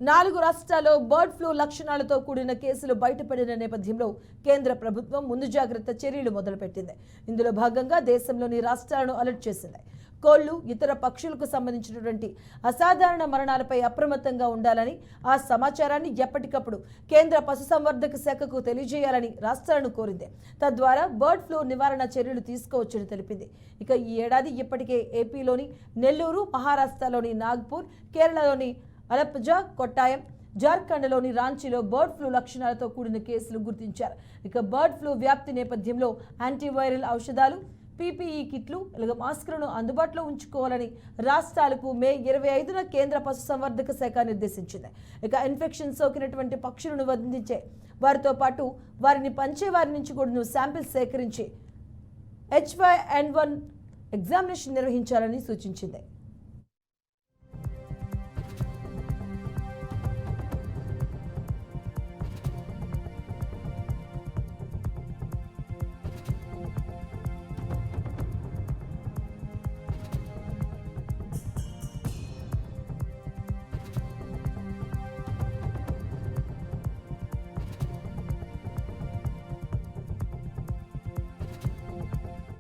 4 రాష్ట్రాల్లో bird flu లక్షణాలతో కూడిన కేసులు బయటపడిన నేపథ్యంలో కేంద్ర ప్రభుత్వం ముందు జాగ్రత్త చర్యలు మొదలుపెట్టింది. ఇందులో భాగంగా దేశంలోని రాష్ట్రాలను అలర్ట్ చేసింది. కోళ్లు, ఇతర పక్షులకు సంబంధించినటువంటి అసాధారణ మరణాలపై అప్రమత్తంగా ఉండాలని, ఆ సమాచారాన్ని ఎప్పటికప్పుడు కేంద్ర పశుసంవర్ధక శాఖకు తెలియజేయాలని రాష్ట్రాలను కోరింది. తద్వారా బర్డ్ ఫ్లూ నివారణ చర్యలు తీసుకోవచ్చని తెలిపింది. ఇక ఈ ఏడాది ఇప్పటికే ఏపీలోని నెల్లూరు, మహారాష్ట్రలోని నాగ్పూర్, కేరళలోని అలప్పజా, కొట్టాయం, జార్ఖండ్లోని రాంచీలో బర్డ్ ఫ్లూ లక్షణాలతో కూడిన కేసులు గుర్తించారు. ఇక బర్డ్ ఫ్లూ వ్యాప్తి నేపథ్యంలో యాంటీవైరల్ ఔషధాలు, పీపీఈ కిట్లు, అలాగే మాస్కులను అందుబాటులో ఉంచుకోవాలని రాష్ట్రాలకు మే 25న కేంద్ర పశుసంవర్ధక శాఖ నిర్దేశించింది. ఇక ఇన్ఫెక్షన్ సోకినటువంటి పక్షులను బంధించే వారితో పాటు వారిని పంచే వారి నుంచి కూడా శాంపిల్స్ సేకరించి H5N1 ఎగ్జామినేషన్ నిర్వహించాలని సూచించింది.